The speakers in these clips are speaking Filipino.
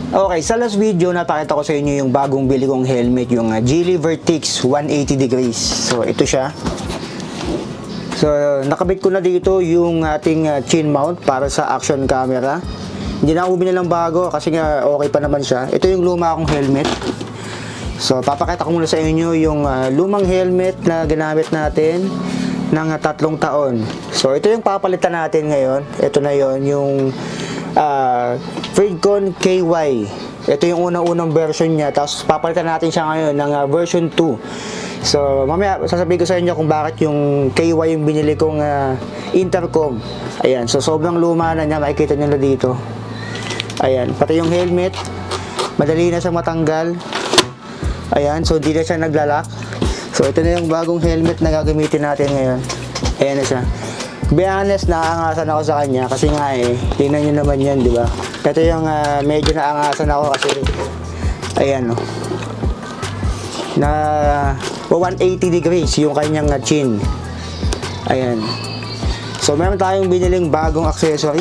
Okay, sa last video napakita ko sa inyo yung bagong bili kong helmet, yung Geely Vertix 180 degrees. So ito siya. So nakabit ko na dito yung ating chin mount para sa action camera. Hindi na ako binilang bago kasi nga okay pa naman siya. Ito yung luma kong helmet. So papakita ko muna sa inyo yung lumang helmet na ginamit natin ng 3 taon. So ito yung papalitan natin ngayon. Ito na yon, yung Freedcon KY. Ito yung unang-unang version niya. Tapos papalitan natin siya ngayon ng version 2. So mamaya sasabihin ko sa inyo kung bakit yung KY yung binili kong intercom. Ayan, so sobrang luma na niya, makikita nyo na dito. Ayan, pati yung helmet madali na siya matanggal. Ayan, so hindi na siya naglalak. So ito na yung bagong helmet na gagamitin natin ngayon. Ayan na siya. Be honest, naaangasan ako sa kanya kasi nga tingnan nyo naman yan, di ba? Ito yung medyo naaangasan ako kasi ayan, no, na 180 degrees yung kanyang chin. Ayan. So meron tayong biniling bagong accessory.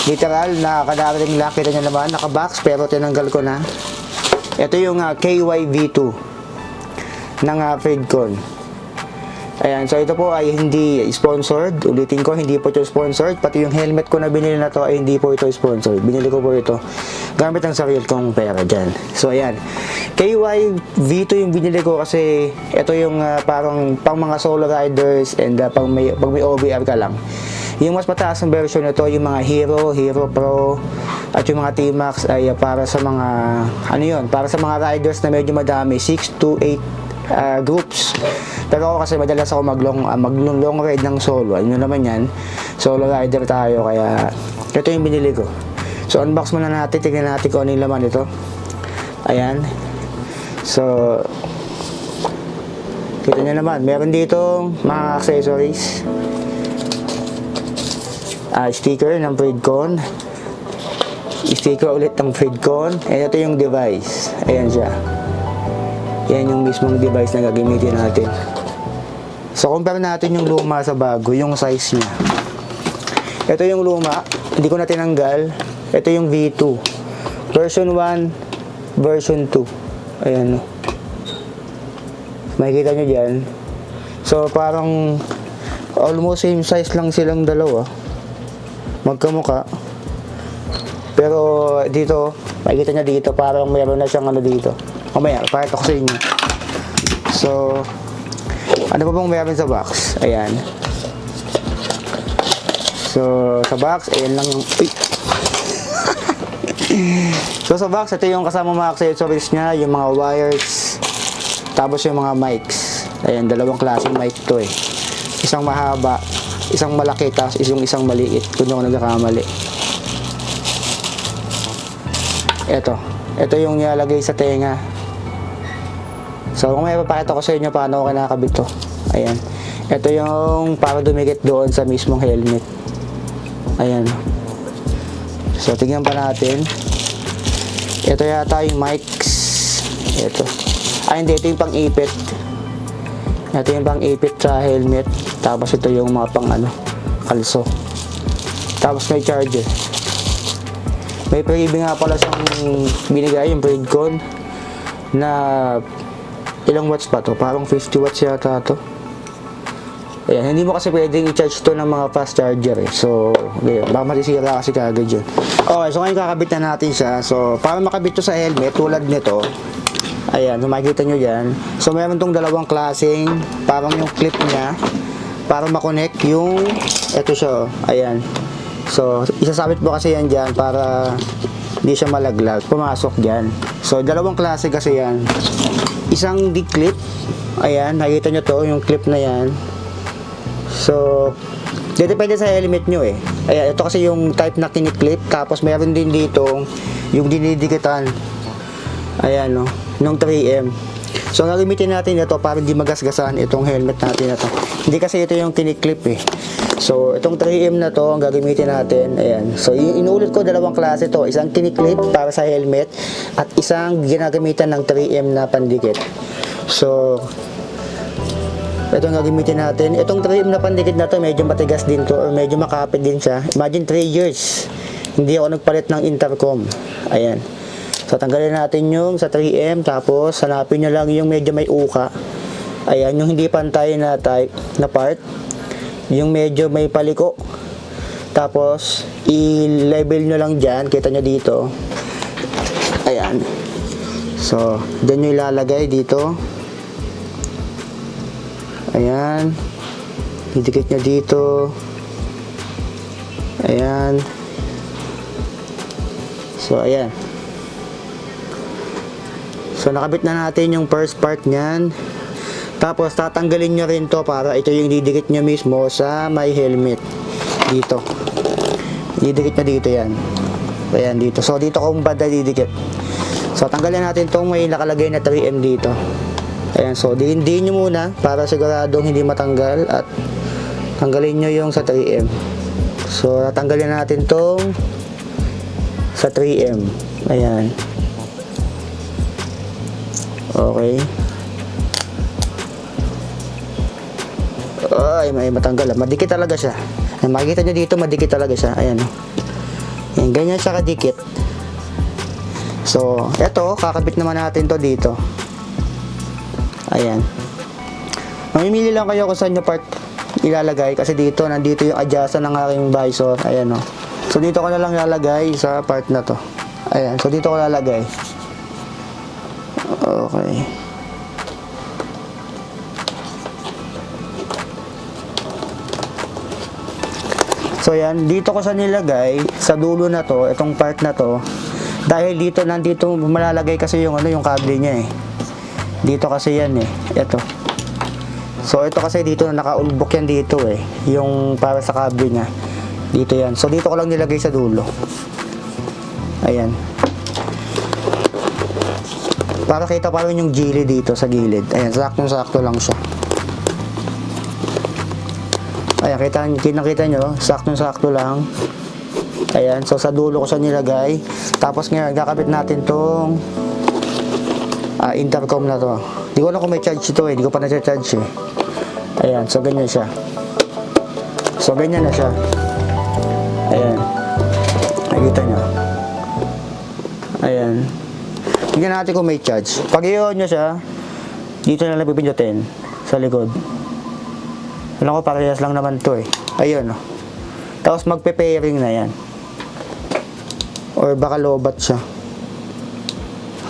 Literal na kadaring lock, kita nyo naman, naka-box pero tinanggal ko na. Ito yung KY V2 ng Freedcon. Ayan, so ito po ay hindi sponsored. Ulitin ko, hindi po ito sponsored. Pati yung helmet ko na binili na to ay hindi po ito sponsored. Binili ko po ito gamit ang sarili kong pera dyan. So ayan, KY V2 yung binili ko kasi ito yung parang pang mga solo riders and pag may OBR ka lang. Yung mas mataas ng version nito, yung mga Hero Pro at yung mga T-Max ay para sa mga para sa mga riders na medyo madami, 6 to 8 groups. Pero ako kasi madalas ako mag-long ride ng solo. Ano naman yan, solo rider tayo, kaya ito yung binili ko. So unbox muna natin, tingnan natin kung ano yung laman ito. Ayan. So kita nyo naman, meron dito mga accessories, sticker ng Freedcon, sticker ulit ng Freedcon, and ito yung device. Ayan siya. Yan yung mismong device na gagamitin natin. So compare natin yung luma sa bago, yung size niya. Ito yung luma, hindi ko na tinanggal. Ito yung V2 version 1, version 2. Ayan, no, makikita nyo dyan. So parang almost same size lang silang dalawa, magkamuka. Pero dito, makikita nyo dito, parang mayroon na siyang dito. Mamaya, pakita ko sa inyo. So, ano pa bang meron sa box? Ayan. So, sa box, ayan lang yung... So, sa box, ito yung kasama mga accessories niya, yung mga wires, tapos yung mga mics. Ayan, dalawang klaseng mic to Isang mahaba, isang malaki, tapos isang maliit. Kung ako nagkakamali. Ito yung nilalagay sa tenga. So kung may papakita ko sa inyo paano ako kinakabit to. Ayan. Ito yung para dumikit doon sa mismong helmet. Ayan. So tingnan pa natin. Ito yata yung mics. Ito. Hindi, ito yung pang-ipit. Ito yung pang-ipit sa helmet. Tapos ito yung mga kalso. Tapos may charger. May freebie nga pala siyang binigay, yung Freedcon, na ilang watts pa to? Parang 50 watts yata to. Ayan, hindi mo kasi pwedeng i-charge to ng mga fast charger So, baka masisira kasi kagad yun. Okay, so ngayon kakabit na natin siya. So, para makabit to sa helmet, tulad nito, ayan, so makikita nyo dyan. So, meron tong dalawang klaseng, parang yung clip niya, para makonect yung, eto siya, ayan. So, isasabit po kasi yan dyan para hindi siya malaglag. Pumasok dyan. So, dalawang klase kasi yan. Isang D-clip. Ayan, nakikita nyo to, yung clip na yan. So, depende sa helmet nyo Ayan, ito kasi yung type na kini-clip. Tapos, meron din dito yung dinidikitan. Ayan, no, nung 3M. So, ang gagamitin natin ito para hindi magasgasan itong helmet natin na to. Hindi kasi ito yung kini-clip So, itong 3M na to, ang gagamitin natin, ayan. So, inuulit ko, dalawang klase to. Isang kiniklip para sa helmet at isang ginagamitan ng 3M na pandikit. So, ito ang gagamitin natin. Itong 3M na pandikit na to, medyo matigas din to or medyo makapit din siya. Imagine 3 years. hindi ako nagpalit ng intercom. Ayan. So, tanggalin natin yung sa 3M, tapos hanapin nyo lang yung medyo may uka. Ayan, yung hindi pantay na type, na part. Yung medyo may paliko. Tapos, i-level nyo lang dyan. Kita nyo dito. Ayan. So, dyan nyo ilalagay dito. Ayan. Idikit nyo dito. Ayan. So, ayan. So, nakabit na natin yung first part nyan. Tapos, tatanggalin nyo rin to para ito yung didikit nyo mismo sa may helmet. Dito. Didikit nyo dito yan. Ayan, dito. So, dito kung banda didikit. So, tanggalin natin tong may nakalagay na 3M dito. Ayan, so, diin nyo muna para siguradong hindi matanggal at tanggalin nyo yung sa 3M. So, tatanggalin natin tong sa 3M. Ayan. Okay. Ay, may matanggal. Madikit talaga siya. Ayan, makikita nyo dito, madikit talaga siya. Ayan. Ayan, ganyan siya kadikit. So, eto, kakabit naman natin to dito. Ayan. Mamimili lang kayo kung saan nyo part ilalagay. Kasi dito, nandito yung adjustan ng aking visor. Ayan, o. So, dito ko na lang lalagay sa part na to. Ayan. So, dito ko lalagay. Okay. So yan, dito ko sa nilagay sa dulo na to, itong part na to. Dahil dito nandito malalagay kasi yung yung kable niya eh. Dito kasi yan eh, ito. So ito kasi dito nakaulbok yan dito eh, yung para sa kable niya. Dito yan. So dito ko lang nilagay sa dulo. Ayan. Para kita pa rin yung gilid dito sa gilid. Ayan, saktong-sakto lang siya. Ayan, kita nyo, saktong-sakto lang. Ayan, so sa dulo ko siya nilagay. Tapos ngayon, kakabit natin tong intercom na to. Di ko alam kung may charge ito eh, di ko pa na-charge eh. Ayan, so ganyan siya. So ganyan na siya. Ayan. Nakikita nyo. Ayan. Tingnan natin kung may charge. Pag i-on nyo siya, dito na lang pipindutin sa likod. Alam ko, parehas lang naman to eh. Ayun o. Tapos magpe-pairing na yan. Or baka lobat siya.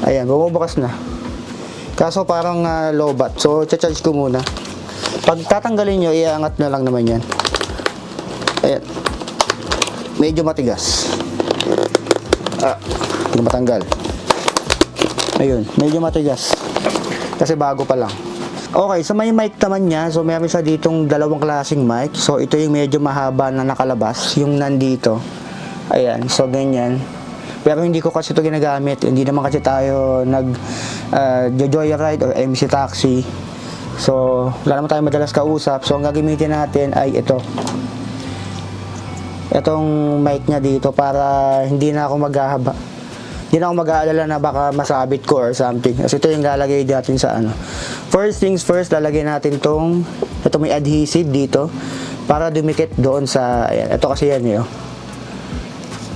Ayan, bumubukas na. Kaso parang lobat. So, charge ko muna. Pag tatanggalin nyo, iangat na lang naman yan. Ayan. Medyo matigas. Hindi matanggal. Ayun, medyo matigas. Kasi bago pa lang. Okay, so may mic naman niya. So meron siya ditong dalawang klaseng mic. So ito yung medyo mahaba na nakalabas, yung nandito. Ayan, so ganyan. Pero hindi ko kasi ito ginagamit. Hindi naman kasi tayo joyride or MC taxi. So wala naman tayo madalas kausap. So ang gagamitin natin ay ito. Itong mic niya dito para hindi na ako maghahaba. Hindi na ako mag-aalala na baka masabit ko or something. Kasi ito yung lalagay natin sa ano. First things first, lalagay natin ito may adhesive dito para dumikit doon sa, ayan, ito kasi yan yun.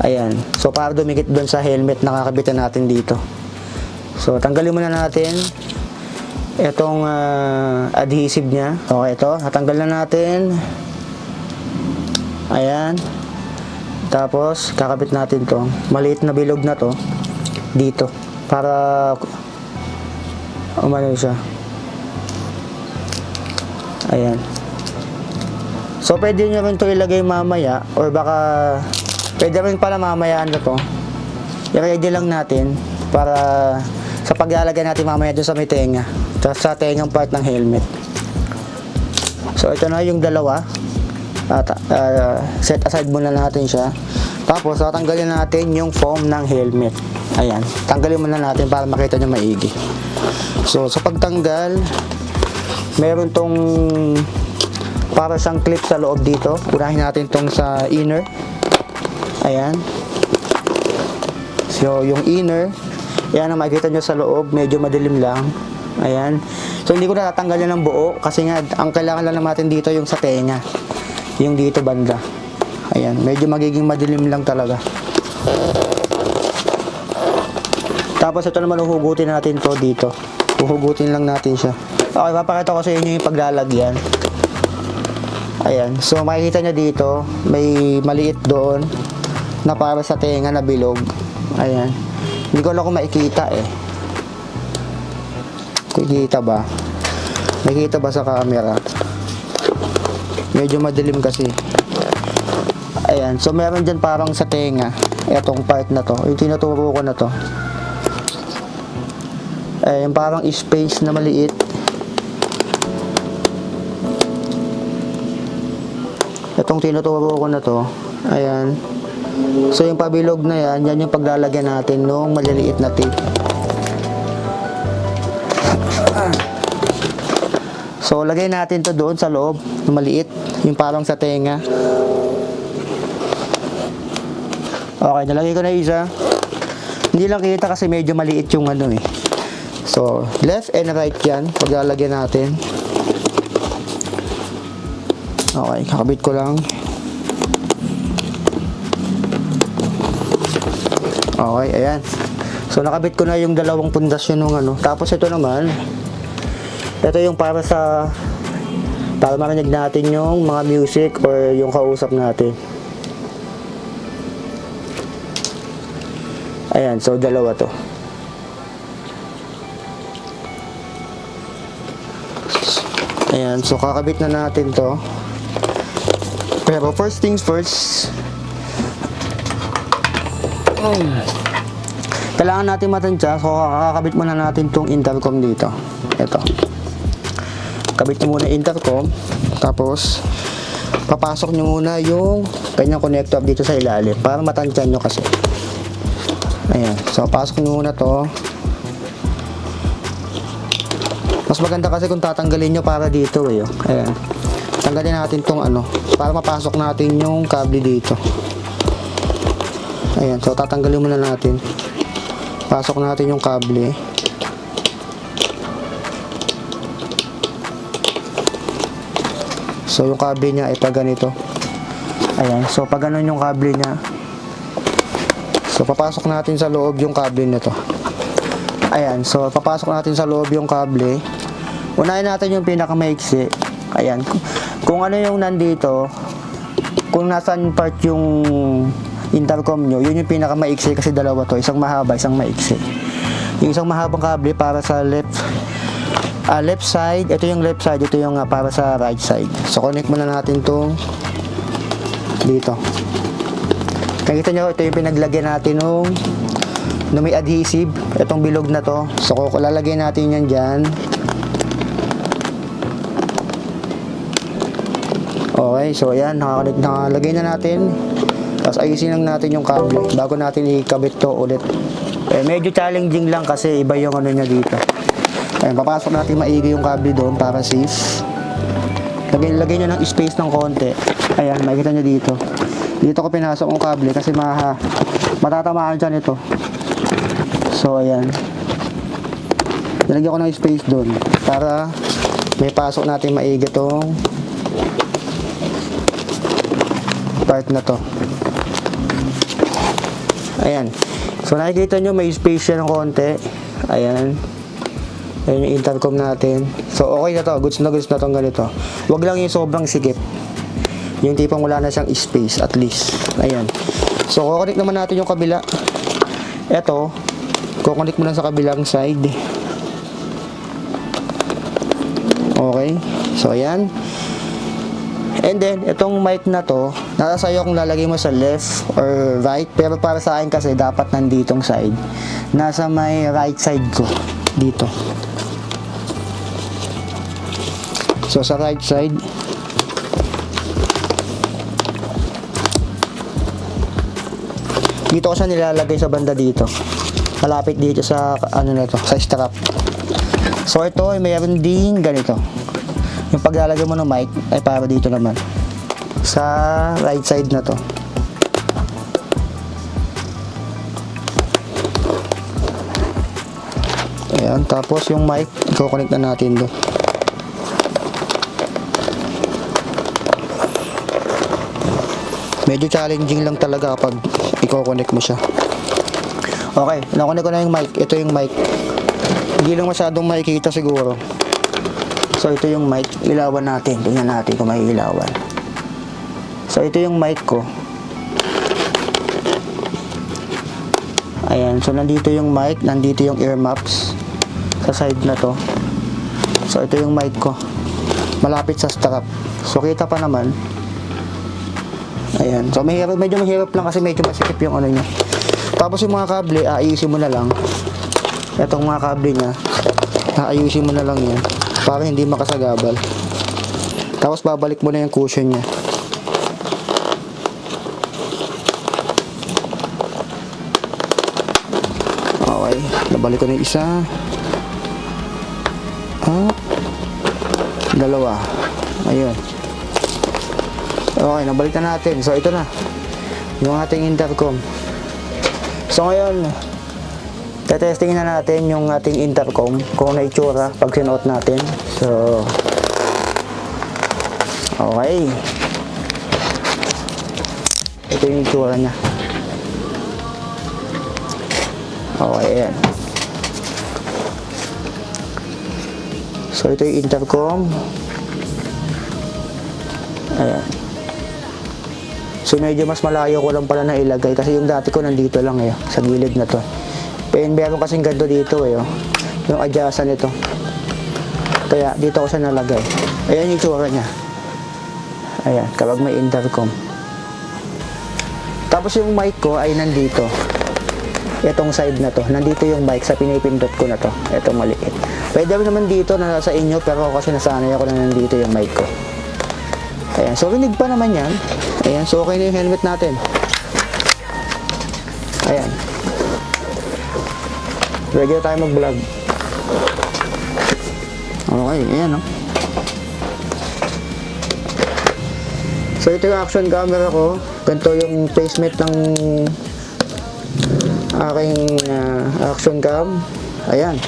Ayan, so para dumikit doon sa helmet na kakabitan natin dito. So tanggalin muna natin itong adhesive niya. Okay, ito, natanggal na natin. Ayan. Tapos kakabit natin to maliit na bilog na to dito para umano siya. Ayan. So pwede nyo rin to ilagay mamaya or baka pwede rin pala mamaya na to. I-ready lang natin para sa paglalagay natin mamaya dun sa may tenga, sa tengang part ng helmet. So ito na yung dalawa. Set aside muna natin siya. Tapos tatanggalin natin yung foam ng helmet. Ayan, tanggalin muna natin para makita nyo maigi. So sa pagtanggal, meron tong para siyang clip sa loob dito. Unahin natin tong sa inner. Ayan. So yung inner, yan ang makikita nyo sa loob, medyo madilim lang. Ayan. So hindi ko na tatanggalin ng buo kasi nga ang kailangan lang natin dito yung sa tenga. Yung dito banda. Ayan, medyo magiging madilim lang talaga. Tapos ito naman uhugutin natin to dito. Uhugutin lang natin siya. Okay, papakita ko sa inyo yung paglalagyan. Ayan. So makikita nyo dito, may maliit doon na para sa tenga na bilog. Ayan. Hindi ko alam kung makikita eh. Makikita ba? Makikita ba sa camera? Medyo madilim kasi. Ayan. So meron dyan parang sa tenga. Etong part na to. Yung tinuturo ko na to. Ayan, parang space na maliit. Itong tinuturo ko na to. Ayan. So yung pabilog na yan, yan yung paglalagyan natin nung maliliit na tape. So lagay natin to doon sa loob, yung maliit, yung parang sa tenga. Okay, nalagay ko na isa. Hindi lang kita kasi medyo maliit yung ano eh. So left and right yan, paglalagyan natin. Okay, kakabit ko lang. Okay, ayan. So nakabit ko na yung dalawang pundasyon ng ano. Tapos ito naman, ito yung para marinig natin yung mga music or yung kausap natin. Ayan, so dalawa to. Ayan, so kakabit na natin to. Pero first things first, kailangan natin matansya. So kakabit muna natin tong intercom dito. Ito. Kabit nyo muna intercom. Tapos papasok nyo muna yung kanyang connector dito sa ilalim para matansya nyo kasi. Ayan. So pasok nyo muna to. Mas maganda kasi kung tatanggalin nyo para dito eh. Ayan. Tanggalin natin tong ano para mapasok natin yung kable dito. Ayan, so tatanggalin muna natin. Pasok natin yung kable. So yung kable niya ay pag ganito. Ayan, so pag ganun yung kable niya. So papasok natin sa loob yung kable nito. Ayan, so papasok natin sa loob yung kable. Unahin natin yung pinakamaiksi. Ayan, kung ano yung nandito, kung nasaan part yung intercom nyo, yun yung pinakamaiksi kasi dalawa to, isang mahaba, isang maiksi. Yung isang mahabang kable para sa left side, ito yung left side, ito yung para sa right side. So connect muna natin tong dito. Nakita nyo, ito yung pinaglagyan natin nung may adhesive, itong bilog na to. So lalagyan natin yan dyan. Okay, so ayan, nakalagay na natin. Tapos ayusin lang natin yung kable bago natin ikabit to ulit. Medyo challenging lang kasi iba yung ano niya dito. Ayan, papasok natin maigi yung kable doon para safe. Lagay nyo ng space ng konti. Ayan, makikita nyo dito. Dito ko pinasok yung kable kasi matatamaan dyan ito. So ayan. Nilagyan ko ng space doon para may pasok natin maigi tong part na to. Ayan. So nakikita nyo may space siya ng konti. Ayan. Ayan yung intercom natin. So okay na to. Goods na tong ganito. Wag lang yung sobrang sikip. Yung tipong wala na siyang space at least. Ayan. So kukonek naman natin yung kabila. Eto. Kukonek mo lang sa kabilang side. Okay. So ayan. And then, itong mic na to, nasa sa'yo kung lalagay mo sa left or right. Pero para sa akin kasi, dapat nanditong side. Nasa may right side ko. Dito. So, sa right side. Dito ko siya nilalagay sa banda dito. Malapit dito sa, ano na to, sa strap. So, ito ay mayroon din ganito. Yung paglalagay mo ng mic ay para dito naman sa right side na to. Ayan, tapos yung mic i-connect na natin doon. Medyo challenging lang talaga kapag i-connect mo siya. Okay, nakunik ko na yung mic. Ito yung mic. Hindi lang masyadong makikita siguro. So ito yung mic. Ilawan natin. Tingnan natin kung may ilawan. So ito yung mic ko. Ayan. So nandito yung mic. Nandito yung ear muffs. Sa side na to. So ito yung mic ko. Malapit sa strap. So kita pa naman. Ayan. So medyo mahirap lang kasi medyo masikip yung ano niya. Tapos yung mga kable, aayusin mo na lang. Itong mga kable niya, aayusin mo na lang yan para hindi makasagabal. Tapos babalik mo na yung cushion niya. Okay, nabalik ko na yung isa. Dalawa. Ayun. Okay, nabalik na natin. So ito na yung ating intercom. So ngayon, tetestingin na natin yung ating intercom kung na itsura pag sinuot natin. So, okay. Ito yung itsura niya. Okay, ayan. So, ito yung intercom. Ayan. So medyo mas malayo ko lang pala na ilagay kasi yung dati ko nandito lang sa gilid na to. Pero meron kasing ganito dito yung adjacent nito. Kaya dito ko siya nalagay. Ayan yung tsura niya. Ayan, kapag may intercom. Tapos yung mic ko ay nandito. Itong side na to. Nandito yung mic sa pinipindot ko na to. Itong maliit. Pwede naman dito na sa inyo pero kasi nasanay ako na nandito yung mic ko. Ayan, so rinig pa naman yan. Ayan, so okay na yung helmet natin. Ayan. Ready na tayo mag-vlog. Okay, ayan So ito yung action camera ko. Ganito yung placement ng aking action cam. Ayan.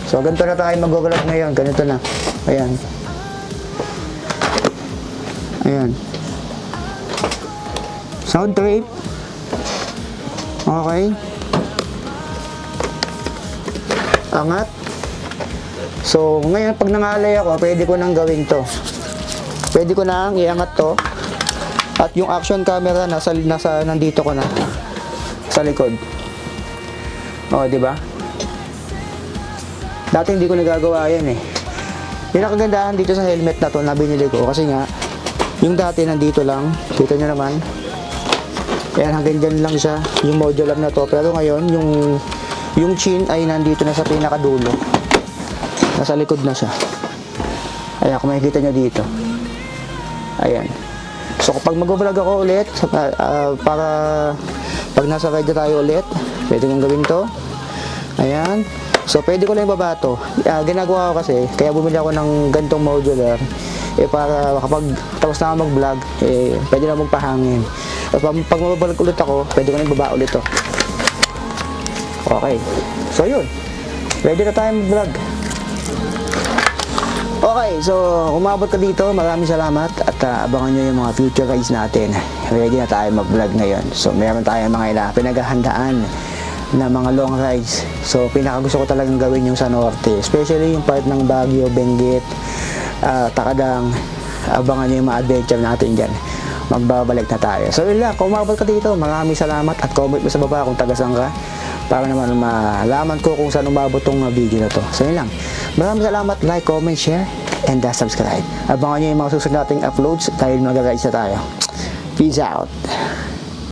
So ganito na tayo mag-vlog ngayon. Ganito na. Ayan. Ayan. Sound trip. Okay. Angat. So, ngayon pag nangalay ako, pwede ko nang gawin to. Pwede ko nang iangat to. At yung action camera nandito ko na. Sa likod. O, di ba? Dati hindi ko nagagawa yan Yung nakagandahan dito sa helmet na to na binili ko kasi nga yung dati nandito lang, kita nyo naman. Ayan, hanggang dyan lang siya, yung modular na to. Pero ngayon, yung chin ay nandito na sa pinakadulo. Nasa likod na siya. Ayan, kung makikita nyo dito. Ayan. So, kapag mag-vlog ako ulit, para pag nasa ride tayo ulit, pwede kong gawin to. Ayan. So, pwede ko lang ibaba to. Ginagawa ko kasi, kaya bumili ako ng gantong modular. Para kapag tapos na ako mag-vlog, pwede na magpahangin. At pag mababalag ulit ako, pwede ko na ibaba ulit to. Okay. So, yun. Ready na tayo mag-vlog. Okay, so umabot ka dito, maraming salamat at abangan nyo yung mga future rides natin. Ready na tayo mag-vlog ngayon. So, meron tayong mga pinaghahandaan na mga long rides. So, pinakagusto ko talagang gawin yung sa norte. Especially yung part ng Baguio, Benguet, Takadang. Abangan nyo yung mga adventure natin dyan. Magbabalik na tayo. So yun lang, kung umabot ka dito, maraming salamat at comment mo sa baba kung taga-saan ka para naman malaman ko kung saan umabot tong video na to. So yun lang, maraming salamat, like, comment, share, and subscribe. Abangan nyo yung mga susunod nating uploads dahil mag-rides na tayo. Peace out.